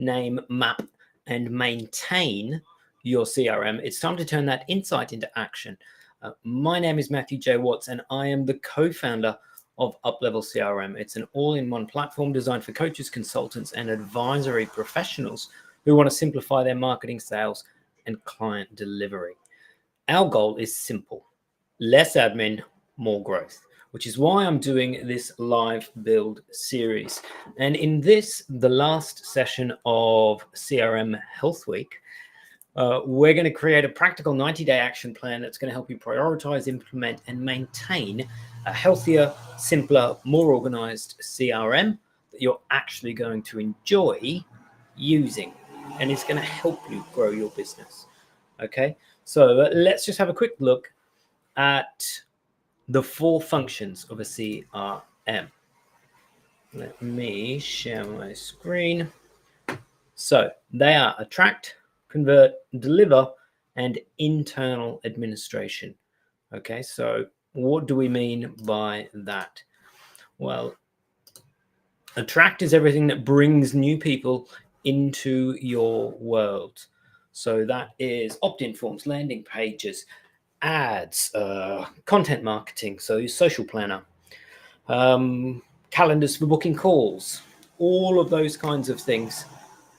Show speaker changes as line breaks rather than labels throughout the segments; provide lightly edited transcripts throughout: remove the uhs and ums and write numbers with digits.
name, map, and maintain your CRM, it's time to turn that insight into action. My name is Matthew J. Watts, and I am the co-founder of Uplevel CRM. It's an all-in-one platform designed for coaches, consultants, and advisory professionals who want to simplify their marketing, sales, and client delivery. Our goal is simple: less admin, more growth, which is why I'm doing this live build series. And in this, the last session of CRM Health Week, we're going to create a practical 90-day action plan that's going to help you prioritize, implement, and maintain a healthier, simpler, more organized CRM that you're actually going to enjoy using, and it's going to help you grow your business. Okay, so let's just have a quick look at the 4 functions of a CRM. Let me share my screen. So they are attract, convert, deliver, and internal administration. Okay, so what do we mean by that? Well, attract is everything that brings new people into your world. So that is opt-in forms, landing pages, ads, content marketing, so your social planner, calendars for booking calls, all of those kinds of things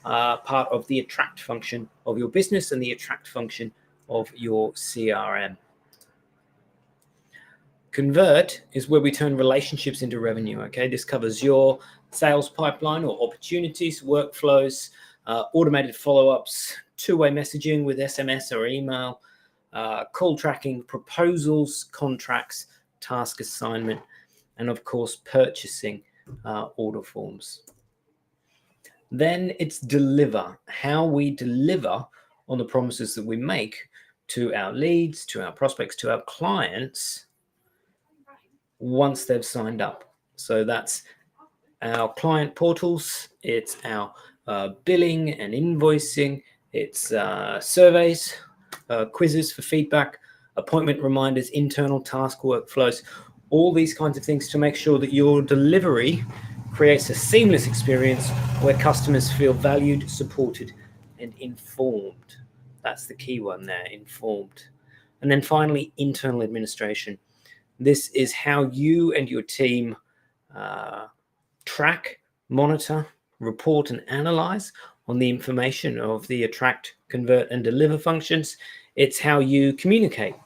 are part of the attract function of your business and the attract function of your CRM. Convert is where we turn relationships into revenue. Okay, this covers your sales pipeline or opportunities, workflows, automated follow-ups, two-way messaging with SMS or email, call tracking, proposals, contracts, task assignment, and of course, purchasing order forms. Then it's deliver, how we deliver on the promises that we make to our leads, to our prospects, to our clients once they've signed up. So that's our client portals, it's our billing and invoicing, it's surveys, quizzes for feedback, appointment reminders, internal task workflows, all these kinds of things to make sure that your delivery creates a seamless experience where customers feel valued, supported, and informed. That's the key one there, informed. And then finally, internal administration. This is how you and your team track, monitor, report, and analyze on the information of the attract, convert, and deliver functions. It's how you communicate.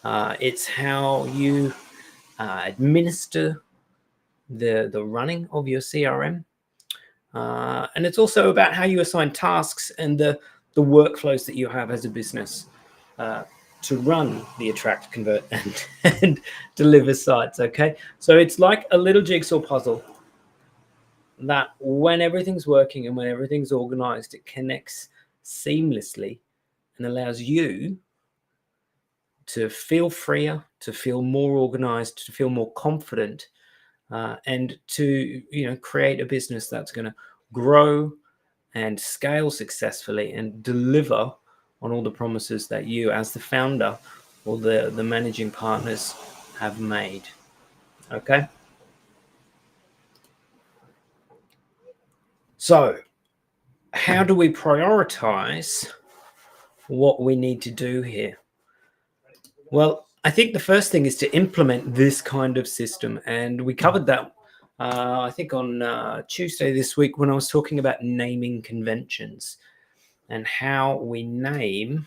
It's how you administer the running of your CRM. And it's also about how you assign tasks and the workflows that you have as a business to run the attract, convert, and deliver sites. Okay, so it's like a little jigsaw puzzle that when everything's working and when everything's organized, it connects seamlessly and allows you to feel freer, to feel more organized, to feel more confident, and to create a business that's going to grow and scale successfully and deliver on all the promises that you as the founder or the managing partners have made. Okay, so how do we prioritize what we need to do here? Well, I think the first thing is to implement this kind of system, and we covered that I think on Tuesday this week when I was talking about naming conventions and how we name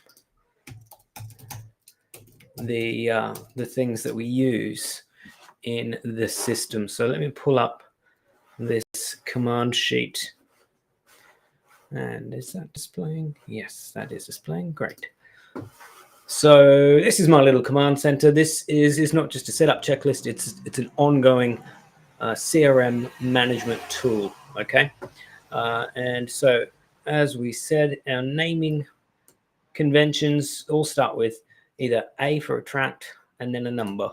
the things that we use in the system. So let me pull up this command sheet. And is that displaying? Yes, that is displaying. Great. So this is my little command center. This is not just a setup checklist. It's an ongoing CRM management tool. Okay. And so as we said, our naming conventions all start with either A for attract and then a number,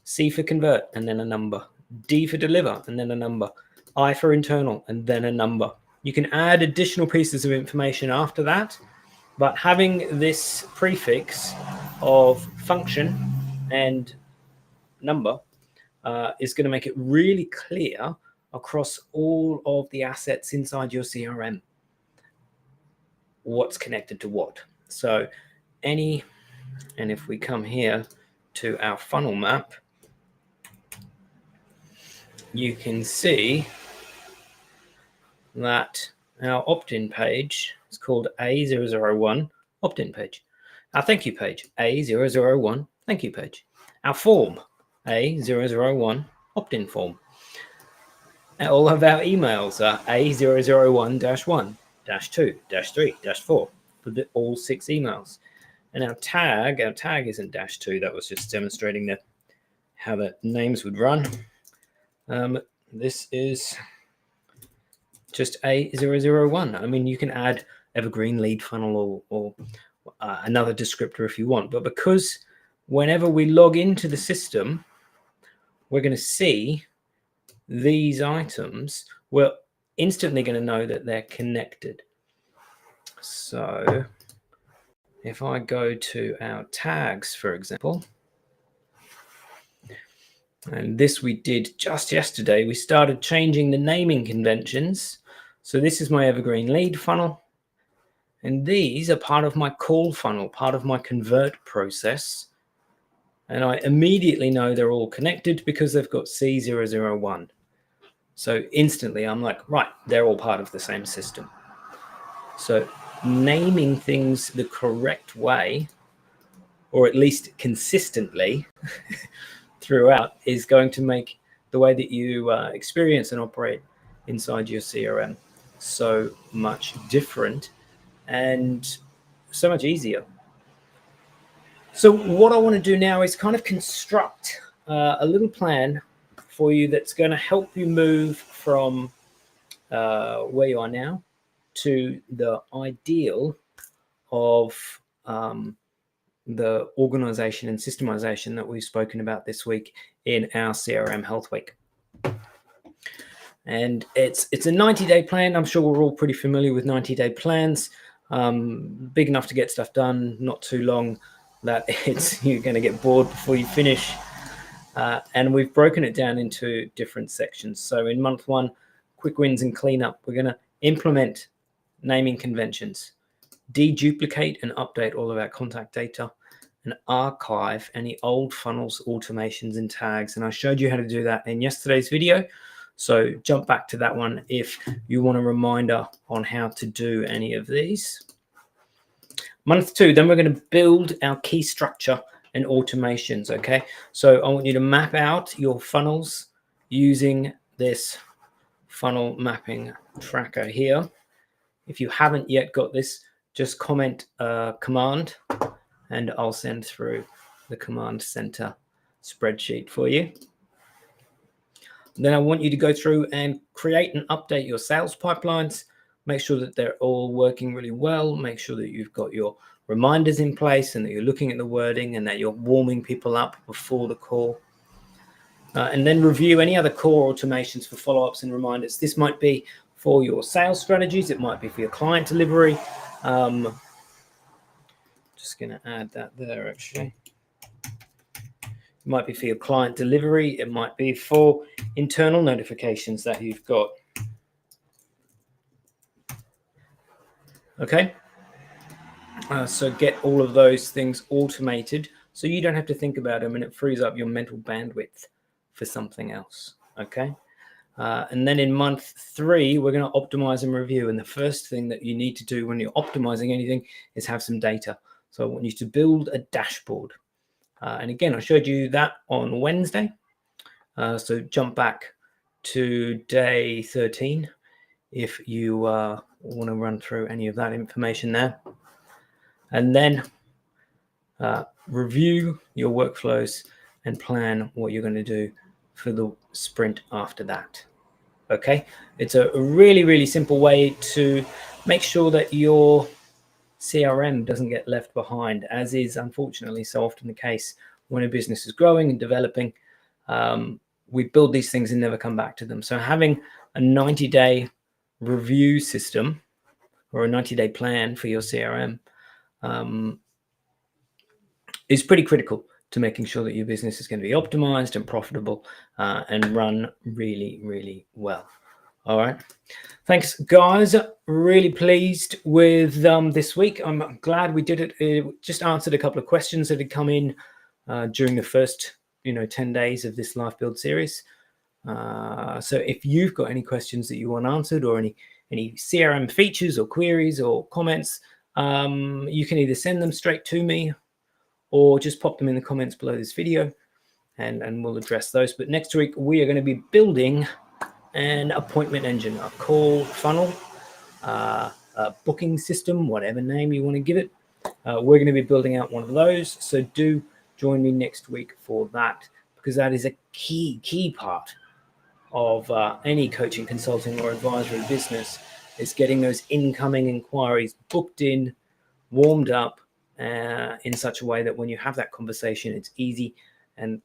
C for convert and then a number, D for deliver and then a number, I for internal and then a number. You can add additional pieces of information after that, but having this prefix of function and number is going to make it really clear across all of the assets inside your CRM. what's connected to what. So and if we come here to our funnel map, you can see that our opt-in page is called A001 opt-in page. Our thank you page, A001 thank you page. Our form, A001 opt-in form. All of our emails are A001-1, -2, -3, -4 for all 6 emails. And our tag isn't -2. That was just demonstrating how the names would run. This is just A001. I mean, you can add evergreen lead funnel or another descriptor if you want. But because whenever we log into the system, we're going to see these items, we're instantly going to know that they're connected. So if I go to our tags, for example, and this we did just yesterday, we started changing the naming conventions. So this is my evergreen lead funnel. And these are part of my call funnel, part of my convert process. And I immediately know they're all connected because they've got C001. So instantly I'm like, right, they're all part of the same system. So naming things the correct way, or at least consistently throughout, is going to make the way that you experience and operate inside your CRM so much different and so much easier. So what I want to do now is kind of construct a little plan for you that's going to help you move from where you are now to the ideal of the organization and systemization that we've spoken about this week in our CRM Health Week. And it's a 90-day plan. I'm sure we're all pretty familiar with 90-day plans. Big enough to get stuff done, not too long that you're going to get bored before you finish. And we've broken it down into different sections. So in month 1, quick wins and cleanup, we're going to implement naming conventions, deduplicate and update all of our contact data, and archive any old funnels, automations, and tags. And I showed you how to do that in yesterday's video. So jump back to that one if you want a reminder on how to do any of these. Month 2, then we're going to build our key structure and automations, okay? So I want you to map out your funnels using this funnel mapping tracker here. If you haven't yet got this, just comment command and I'll send through the command center spreadsheet for you. Then I want you to go through and create and update your sales pipelines. Make sure that they're all working really well. Make sure that you've got your reminders in place and that you're looking at the wording and that you're warming people up before the call. And then review any other core automations for follow-ups and reminders. This might be for your sales strategies. It might be for your client delivery. Just going to add that there, actually. It might be for your client delivery. It might be for internal notifications that you've got. Okay. So get all of those things automated so you don't have to think about them and it frees up your mental bandwidth for something else. Okay. And then in month 3, we're going to optimize and review. And the first thing that you need to do when you're optimizing anything is have some data. So I want you to build a dashboard. And again, I showed you that on Wednesday. So jump back to day 13 if you want to run through any of that information there. And then review your workflows and plan what you're going to do for the sprint after that. Okay, it's a really, really simple way to make sure that your CRM doesn't get left behind, as is unfortunately so often the case when a business is growing and developing. We build these things and never come back to them. So having a 90-day review system or a 90-day plan for your CRM is pretty critical to making sure that your business is going to be optimized and profitable and run really, really well. All right. Thanks, guys. Really pleased with this week. I'm glad we did it. It just answered a couple of questions that had come in during the first 10 days of this Life Build series. So if you've got any questions that you want answered, or any CRM features or queries or comments, you can either send them straight to me or just pop them in the comments below this video, and we'll address those. But next week we are going to be building an appointment engine, a call funnel, a booking system, whatever name you want to give it. We're going to be building out one of those. So do join me next week for that, because that is a key part of any coaching, consulting, or advisory business, is getting those incoming inquiries booked in, warmed up in such a way that when you have that conversation, it's easy and